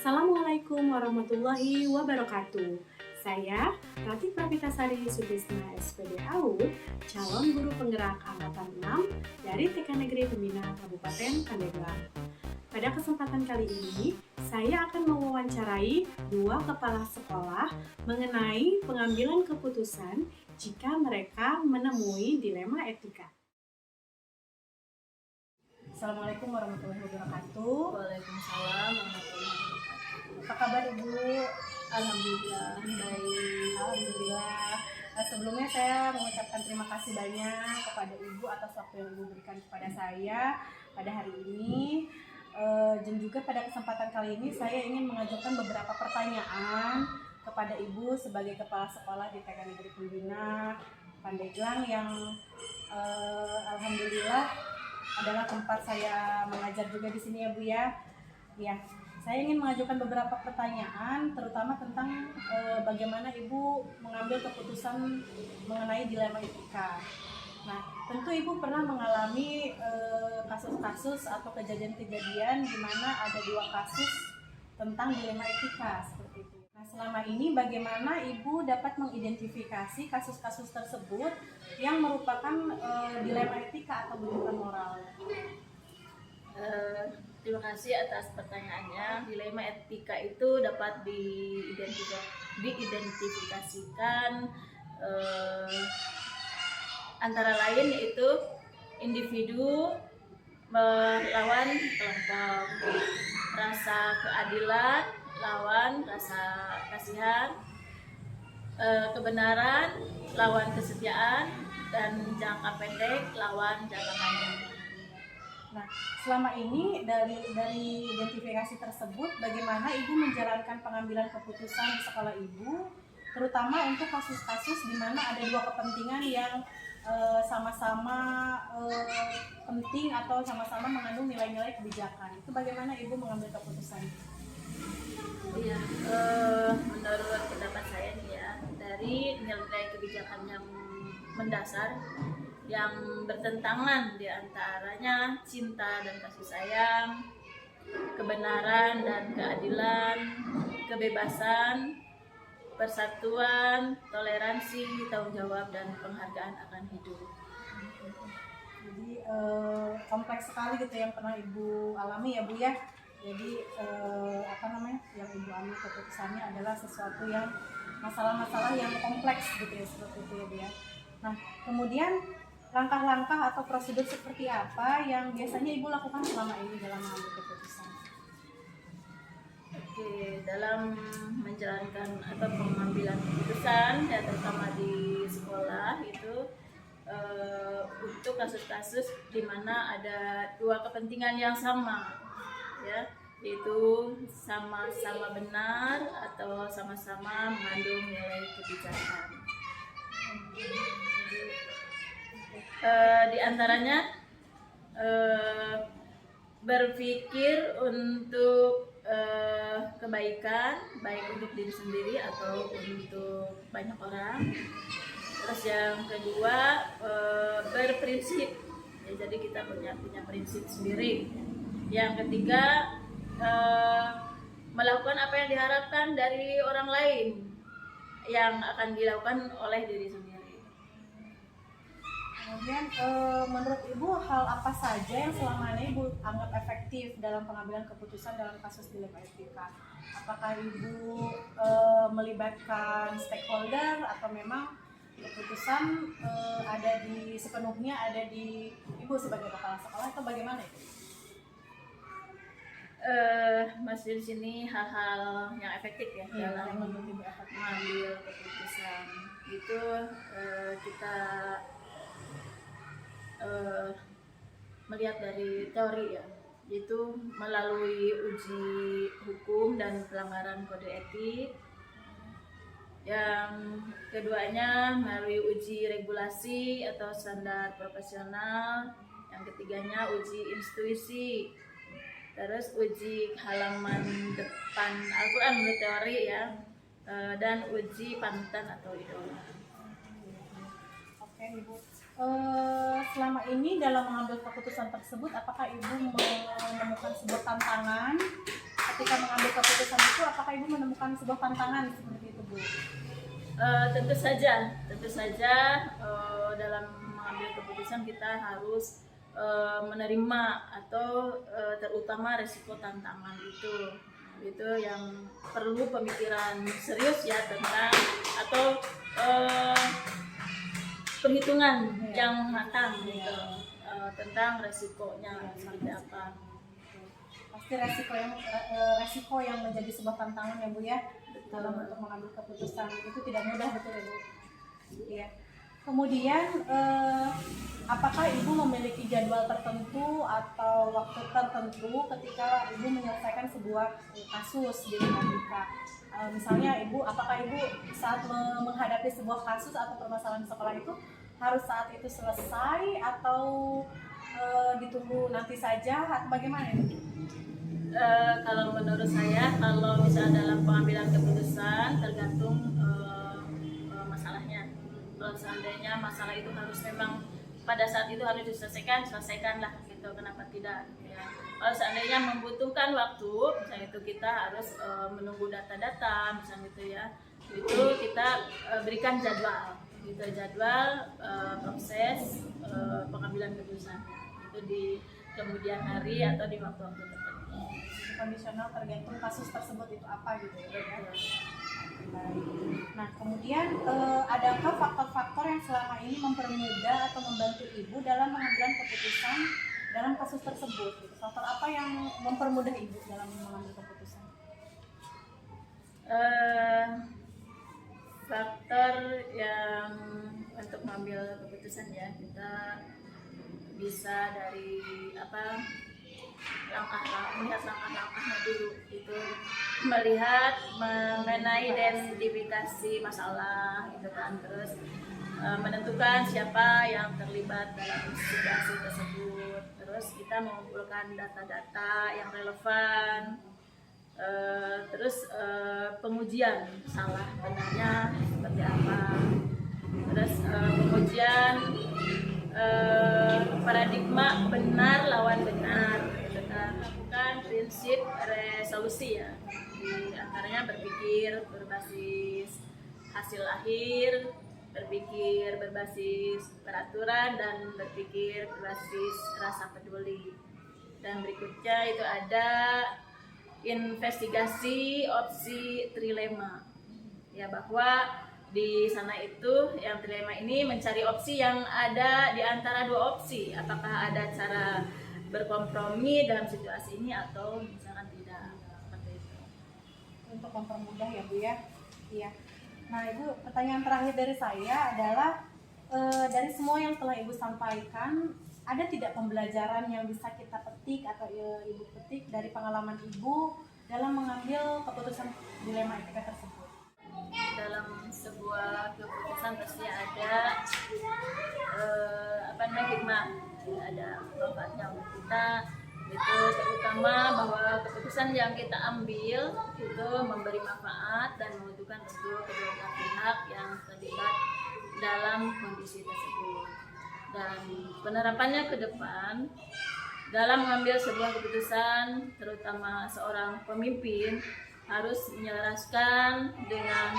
Assalamualaikum warahmatullahi wabarakatuh. Saya Ratih Pravitasari Sutrisna SPD AUD, calon guru penggerak angkatan 6 dari TK Negeri Pembina Kabupaten Pandeglang. Pada kesempatan kali ini, saya akan mewawancarai dua kepala sekolah mengenai pengambilan keputusan jika mereka menemui dilema etika. Assalamualaikum warahmatullahi wabarakatuh. Waalaikumsalam warahmatullahi wabarakatuh. Apa kabar Ibu? Alhamdulillah baik. Alhamdulillah. Sebelumnya saya mengucapkan terima kasih banyak kepada Ibu atas waktu yang Ibu berikan kepada saya pada hari ini. Dan juga pada kesempatan kali ini saya ingin mengajukan beberapa pertanyaan kepada Ibu sebagai kepala sekolah di TK Negeri Pembina Pandeglang yang alhamdulillah adalah tempat saya mengajar juga di sini ya Bu ya. Ya, saya ingin mengajukan beberapa pertanyaan terutama tentang bagaimana Ibu mengambil keputusan mengenai dilema etika. Nah, tentu Ibu pernah mengalami kasus-kasus atau kejadian-kejadian di mana ada dua kasus tentang dilema etika seperti itu. Nah, selama ini bagaimana Ibu dapat mengidentifikasi kasus-kasus tersebut yang merupakan dilema etika atau benturan moral? Terima kasih atas pertanyaannya. Dilema etika itu dapat diidentifikasikan antara lain yaitu individu melawan kelompok, rasa keadilan lawan rasa kasihan, kebenaran lawan kesetiaan, dan jangka pendek lawan jangka panjang. Nah, selama ini dari identifikasi tersebut, bagaimana Ibu menjalankan pengambilan keputusan di sekolah Ibu, terutama untuk kasus-kasus di mana ada dua kepentingan yang sama-sama penting atau sama-sama mengandung nilai-nilai kebijakan. Itu bagaimana Ibu mengambil keputusan? Iya, menurut pendapat saya nih ya, dari nilai kebijakan yang mendasar yang bertentangan di antaranya cinta dan kasih sayang, kebenaran dan keadilan, kebebasan, persatuan, toleransi, tanggung jawab, dan penghargaan akan hidup. Jadi kompleks sekali gitu yang pernah Ibu alami ya Bu ya. Jadi yang Ibu ambil keputusannya adalah sesuatu yang masalah-masalah yang kompleks gitu ya, seperti itu ya Bu ya. Nah, kemudian langkah-langkah atau prosedur seperti apa yang biasanya Ibu lakukan selama ini dalam mengambil keputusan? Oke, dalam menjalankan atau pengambilan keputusan ya terutama di sekolah itu untuk kasus-kasus di mana ada dua kepentingan yang sama ya, yaitu sama-sama benar atau sama-sama mengandung nilai kebijakan. Di antaranya berpikir untuk kebaikan, baik untuk diri sendiri atau untuk banyak orang. Terus yang kedua berprinsip ya, jadi kita punya prinsip sendiri. Yang ketiga melakukan apa yang diharapkan dari orang lain yang akan dilakukan oleh diri sendiri. Kemudian menurut Ibu hal apa saja yang selama ini Ibu anggap efektif dalam pengambilan keputusan dalam kasus dilema etika? Apakah Ibu melibatkan stakeholder atau memang keputusan sepenuhnya ada di Ibu sebagai kepala sekolah atau bagaimana itu? Masih di sini hal-hal yang efektif ya, dalam mengambil keputusan itu kita melihat dari teori ya, yaitu melalui uji hukum dan pelanggaran kode etik. Yang keduanya melalui uji regulasi atau standar profesional. Yang ketiganya uji intuisi. Terus uji halaman depan Al-Quran menurut teori ya, dan uji panutan atau idola. Oke Ibu. Selama ini dalam mengambil keputusan tersebut, apakah Ibu menemukan sebuah tantangan ketika mengambil keputusan itu, apakah Ibu menemukan sebuah tantangan seperti itu, Bu? Tentu saja dalam mengambil keputusan kita harus menerima atau terutama resiko tantangan itu yang perlu pemikiran serius ya tentang atau perhitungan yang matang gitu tentang resikonya seperti apa. Pasti resiko yang menjadi sebuah tantangan ya Bu ya, dalam untuk mengambil keputusan itu tidak mudah, betul ya Bu? Iya. Kemudian apakah Ibu memiliki jadwal tertentu atau waktu tertentu ketika Ibu menyelesaikan sebuah kasus di Amerika? Misalnya apakah Ibu saat menghadapi sebuah kasus atau permasalahan di sekolah itu harus saat itu selesai atau ditunggu nanti saja atau bagaimana Ibu? Kalau menurut saya, kalau misalnya dalam pengambilan keputusan tergantung masalahnya. Kalau seandainya masalah itu harus memang pada saat itu harus selesaikanlah gitu. Kenapa tidak? Ya. Kalau seandainya membutuhkan waktu, misalnya itu kita harus menunggu data-data, misalnya itu ya, itu kita berikan jadwal, gitu jadwal proses pengambilan keputusan itu di kemudian hari atau di waktu-waktu tertentu. Kondisional tergantung kasus tersebut itu apa gitu ya. Nah kemudian adakah faktor-faktor yang selama ini mempermudah atau membantu Ibu dalam pengambilan keputusan dalam kasus tersebut? Gitu. Faktor apa yang mempermudah Ibu dalam mengambil keputusan? Faktor yang untuk mengambil keputusan ya kita bisa dari melihat langkah-langkahnya dulu itu melihat mengenai identifikasi masalah itu kan terus menentukan siapa yang terlibat dalam situasi tersebut terus kita mengumpulkan data-data yang relevan terus pengujian salah benarnya seperti apa terus pengujian paradigma benar lawan benar kita lakukan prinsip resolusi ya di antaranya berpikir berbasis hasil akhir berpikir berbasis peraturan dan berpikir berbasis rasa peduli dan berikutnya itu ada investigasi opsi trilema ya bahwa di sana itu yang trilema ini mencari opsi yang ada di antara dua opsi apakah ada cara berkompromi dalam situasi ini atau misalkan tidak seperti itu untuk mempermudah ya Bu ya. Iya. Nah Ibu pertanyaan terakhir dari saya adalah dari semua yang telah Ibu sampaikan ada tidak pembelajaran yang bisa kita petik atau Ibu petik dari pengalaman Ibu dalam mengambil keputusan dilema etika tersebut? Dalam sebuah keputusan pasti ada hikmah ada manfaatnya untuk kita itu terutama bahwa keputusan yang kita ambil itu memberi manfaat dan menguntungkan untuk kedua belah pihak yang terlibat dalam kondisi tersebut dan penerapannya ke depan dalam mengambil sebuah keputusan terutama seorang pemimpin harus menyelaraskan dengan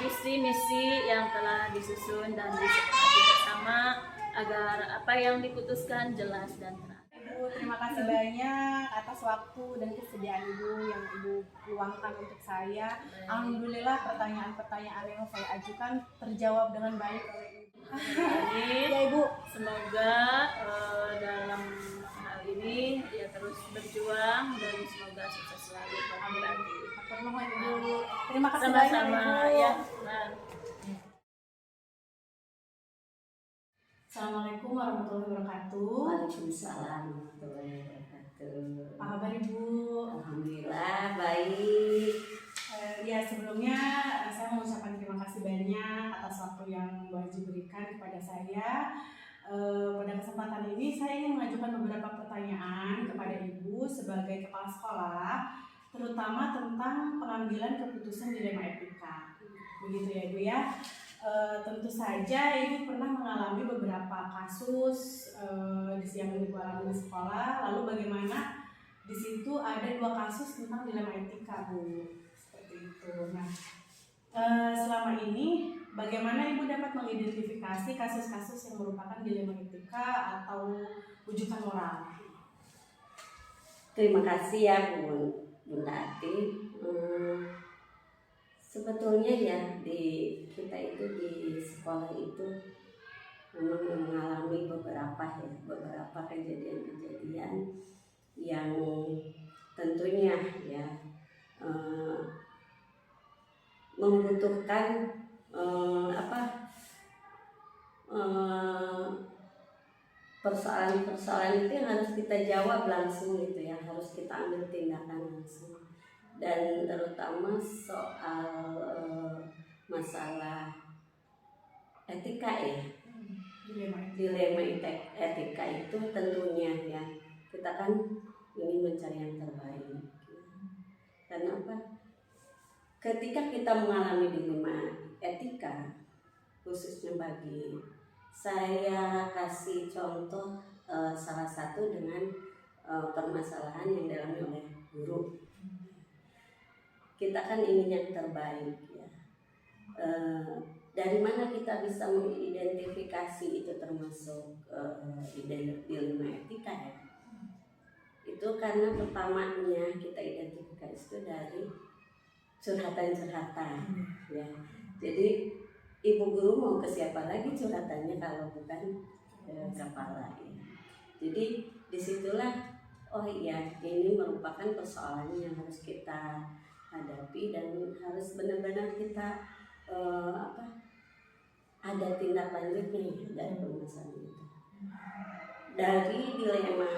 visi misi yang telah disusun dan disepakati bersama agar apa yang diputuskan jelas dan terang. Ibu terima kasih banyak atas waktu dan kesediaan Ibu yang Ibu luangkan untuk saya. Alhamdulillah pertanyaan-pertanyaan yang saya ajukan terjawab dengan baik oleh Ibu. Ya Ibu, semoga dalam hal ini ya terus berjuang dan semoga sukses selalu. Permohon Ibu. Terima kasih Sama-sama banyak Ibu. ya. Assalamualaikum warahmatullahi wabarakatuh. Waalaikumsalam warahmatullahi wabarakatuh. Apa kabar Ibu? Alhamdulillah baik. Ya sebelumnya saya mengucapkan terima kasih banyak atas waktu yang Bu Haji berikan kepada saya. Pada kesempatan ini saya ingin mengajukan beberapa pertanyaan kepada Ibu sebagai kepala sekolah, terutama tentang pengambilan keputusan dilema etika. Begitu ya Ibu ya. Tentu saja Ibu pernah mengalami beberapa kasus yang Ibu alami di sekolah. Lalu bagaimana di situ ada 2 kasus tentang dilema etika, Bu. Seperti itu. Nah, selama ini bagaimana Ibu dapat mengidentifikasi kasus-kasus yang merupakan dilema etika atau rujukan moral? Terima kasih ya Bunda Ati. Sebetulnya ya di kita itu di sekolah itu memang mengalami beberapa kejadian-kejadian yang tentunya ya membutuhkan persoalan-persoalan itu yang harus kita jawab langsung gitu ya, harus kita ambil tindakan langsung, dan terutama soal masalah etika ya, dilema etika itu tentunya ya kita kan ingin mencari yang terbaik. Karena apa? Ketika kita mengalami dilema etika, khususnya bagi saya kasih contoh salah satu dengan permasalahan yang dialami oleh guru. Kita kan ingin yang terbaik ya. Dari mana kita bisa mengidentifikasi itu termasuk dilema etika ya? Itu karena pertamanya kita identifikasi itu dari curhatan-curhatan ya. Jadi ibu guru mau ke siapa lagi curhatannya kalau bukan kepala ya. Jadi disitulah oh iya ini merupakan persoalan yang harus kita hadapi dan harus benar-benar kita ada tindak lanjutnya dari permasalahan itu. Dari dilema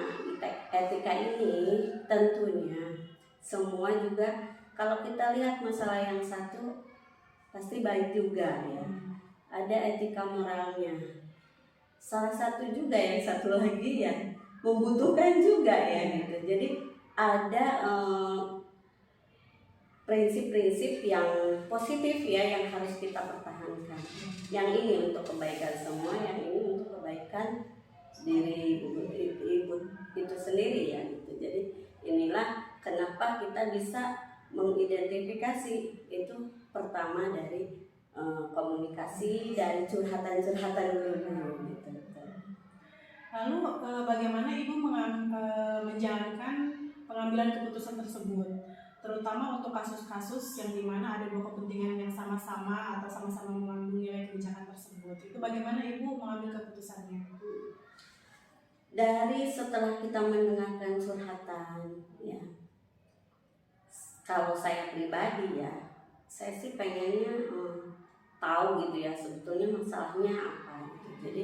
etika ini tentunya semua juga kalau kita lihat masalah yang satu pasti baik juga ya. Ada etika moralnya. Salah satu juga yang satu lagi ya membutuhkan juga ya gitu. Jadi ada prinsip-prinsip yang positif ya yang harus kita pertahankan. Yang ini untuk kebaikan semua, yang ini untuk kebaikan diri ibu itu sendiri ya gitu. Jadi inilah kenapa kita bisa mengidentifikasi itu pertama dari komunikasi, dari curhatan-curhatan dulu gitu. Lalu bagaimana Ibu menjalankan pengambilan keputusan tersebut, terutama untuk kasus-kasus yang dimana ada 2 kepentingan yang sama-sama atau sama-sama mengandung nilai kebijakan tersebut? Itu bagaimana Ibu mengambil keputusannya? Dari setelah kita mendengarkan curhatan ya, kalau saya pribadi ya, saya sih pengennya tahu gitu ya sebetulnya masalahnya apa gitu. Jadi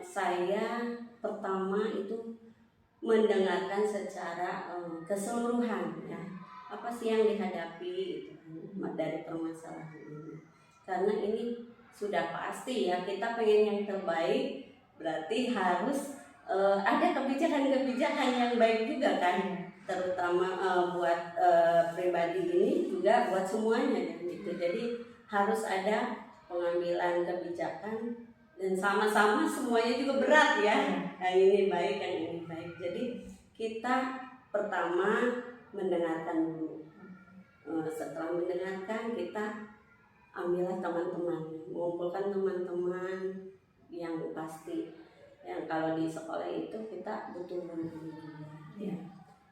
saya pertama itu mendengarkan secara keseluruhan ya, apa sih yang dihadapi gitu, dari permasalahan ini. Karena ini sudah pasti ya kita pengen yang terbaik, berarti harus ada kebijakan-kebijakan yang baik juga kan, terutama buat pribadi ini juga buat semuanya gitu. Jadi harus ada pengambilan kebijakan dan sama-sama semuanya juga berat ya. Yang ini baik, yang ini baik. Jadi kita pertama mendengarkan dulu. Setelah mendengarkan kita ambillah teman-teman, mengumpulkan teman-teman yang pasti. Yang kalau di sekolah itu kita butuh guru-guru juga ya.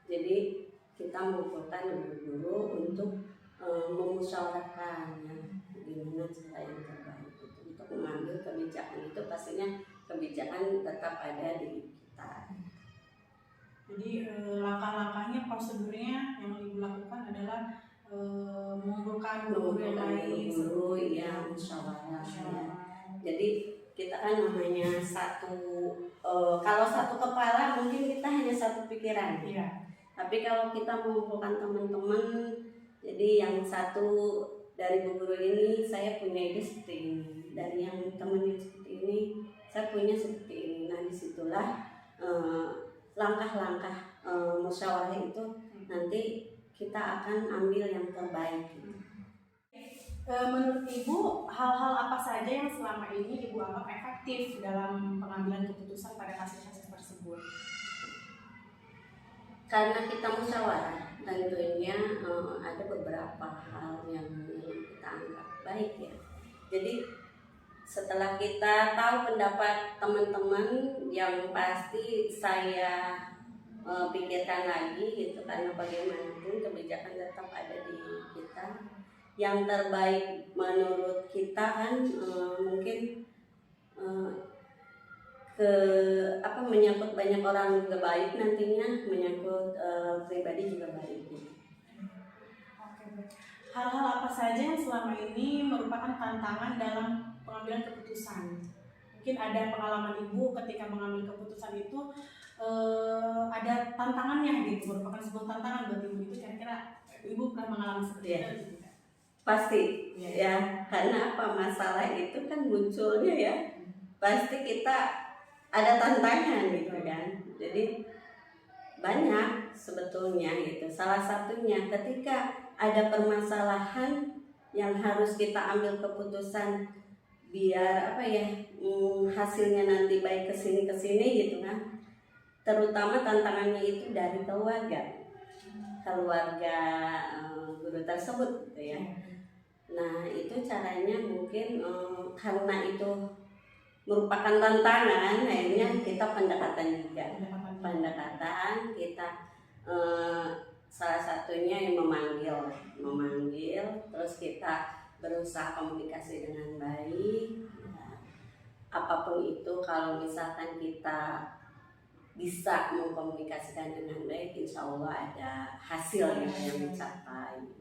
Jadi kita mengumpulkan guru-guru untuk memusyawarahkan ya, gimana cara yang terbaik itu untuk mengambil kebijakan. Itu pastinya kebijakan tetap ada di kita. Jadi langkah-langkahnya, prosedurnya yang Ibu lakukan adalah mengumpulkan guru yang lain, guru yang musyawarah ya. Jadi kita kan namanya satu, kalau satu kepala mungkin kita hanya satu pikiran ya. Tapi kalau kita mengumpulkan teman-teman, jadi yang satu dari guru ini saya punya ide seperti ini, dari yang temannya seperti ini saya punya seperti ini. Nah disitulah langkah-langkah musyawarah itu nanti kita akan ambil yang terbaik gitu. Menurut Ibu, hal-hal apa saja yang selama ini Ibu anggap efektif dalam pengambilan keputusan pada kasus-kasus tersebut? karena kita musyawarah tentunya ada beberapa hal yang kita anggap baik ya. Jadi setelah kita tahu pendapat teman-teman, yang pasti saya pikirkan lagi gitu, karena bagaimanapun kebijakan tetap ada di kita. Yang terbaik menurut kita kan mungkin menyangkut banyak orang juga baik, nantinya menyangkut pribadi juga baik gitu. Oke, baik. Hal-hal apa saja yang selama ini merupakan tantangan dalam pengambilan keputusan? Mungkin ada pengalaman ibu ketika mengambil keputusan itu ada tantangannya gitu, merupakan sebuah tantangan buat ibu. Itu kira-kira ibu pernah mengalami seperti itu? Pasti ya, karena apa, masalah itu kan munculnya ya pasti kita ada tantangan gitu kan. Jadi banyak sebetulnya gitu. Salah satunya ketika ada permasalahan yang harus kita ambil keputusan biar hasilnya nanti baik kesini gitu kan. Terutama tantangannya itu dari keluarga guru tersebut gitu ya. Nah itu caranya mungkin karena itu merupakan tantangan, akhirnya kita pendekatan juga. Pendekatan kita salah satunya yang memanggil, terus kita berusaha komunikasi dengan baik. Apapun itu, kalau misalkan kita bisa mengkomunikasikan dengan baik, insya Allah ada hasil yang dicapai.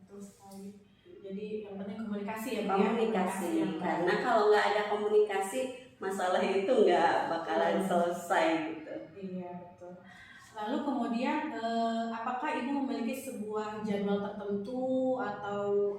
Betul sekali. Jadi yang penting komunikasi ya, komunikasi. Karena kalau nggak ada komunikasi, masalah itu nggak bakalan selesai gitu. Iya, betul. Lalu kemudian apakah ibu memiliki sebuah jadwal tertentu atau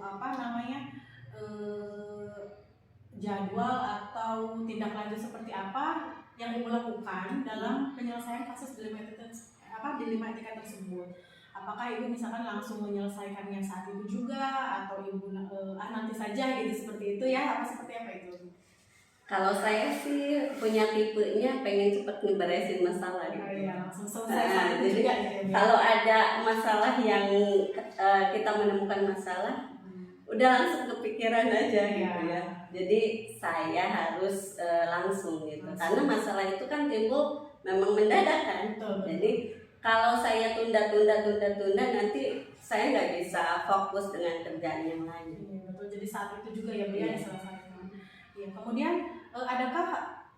jadwal atau tindak lanjut seperti apa yang ibu lakukan dalam penyelesaian kasus dilema etika tersebut? Apakah ibu misalkan langsung menyelesaikannya saat itu juga, atau ibu nanti saja gitu, seperti itu ya? Seperti apa itu? Kalau saya sih punya tipenya pengen cepet ngeberesin masalah gitu. Iya, langsung selesai jadi juga gitu ya. Kalau ada masalah yang kita menemukan masalah, udah langsung kepikiran aja gitu ya. Jadi saya harus langsung gitu. Karena masalah itu kan timbul memang mendadak kan. Betul. Jadi kalau saya tunda nanti saya nggak bisa fokus dengan kerjaan yang lain. Iya, betul. Jadi saat itu juga ya Bu ya diselesaikan. Ya, kemudian adakah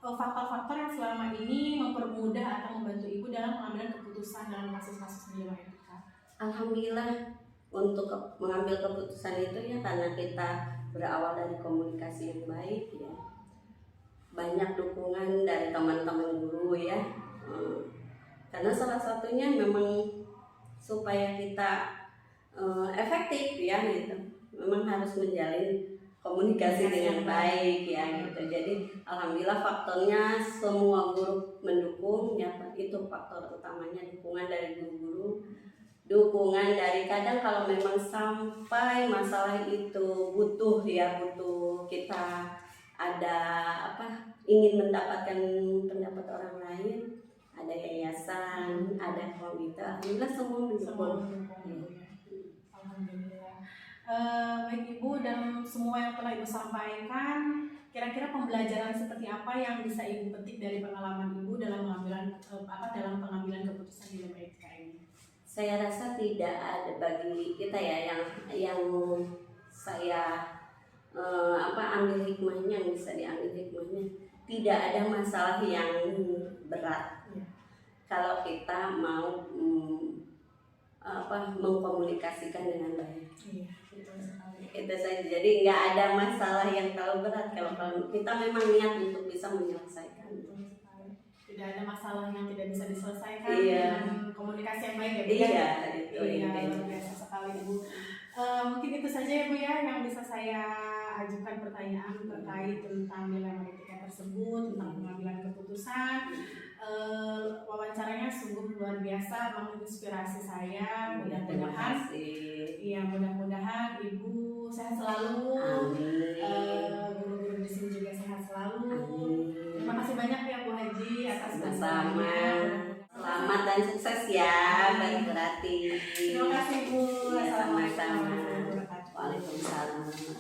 faktor-faktor yang selama ini mempermudah atau membantu ibu dalam mengambil keputusan dalam kasus-kasus dilema etika? Alhamdulillah untuk mengambil keputusan itu ya karena kita berawal dari komunikasi yang baik ya. Banyak dukungan dari teman-teman guru ya. Karena salah satunya memang supaya kita efektif ya gitu, memang harus menjalin komunikasi dengan baik ya gitu. Jadi alhamdulillah faktornya semua guru mendukung ya, itu faktor utamanya, dukungan dari guru-guru, dukungan dari kadang kalau memang sampai masalah itu butuh kita ada ingin mendapatkan pendapat orang lain, ada yayasan, ada komite, alhamdulillah semua mendukung. Alhamdulillah. Baik Ibu, dan semua yang telah Ibu sampaikan, kira-kira pembelajaran seperti apa yang bisa Ibu petik dari pengalaman Ibu dalam pengambilan keputusan dilema etika ini? Saya rasa tidak ada bagi kita ya yang saya ambil hikmahnya, yang bisa diambil hikmahnya. Tidak ada masalah yang berat kalau kita mau mengkomunikasikan dengan baik. Iya, betul sekali. Itu saja. Jadi nggak ada masalah yang terlalu berat kalau kita memang niat untuk bisa menyelesaikan. Tidak ada masalah yang tidak bisa diselesaikan dengan komunikasi yang baik ya Bu. Iya, luar biasa sekali Ibu. Mungkin itu saja ya Bu ya yang bisa saya ajukan pertanyaan terkait tentang dilema etika tersebut, tentang pengambilan keputusan. Wawancaranya sungguh luar biasa, menginspirasi saya. Mudah-mudahan Ibu sehat selalu. Guru-guru di sini juga sehat selalu. Terima kasih banyak ya Bu Haji atas sama-sama. selamat dan sukses ya berarti. Terima kasih Bu. Ya, Assalamualaikum sama-sama. warahmatullahi wabarakatuh. Waalaikumsalam.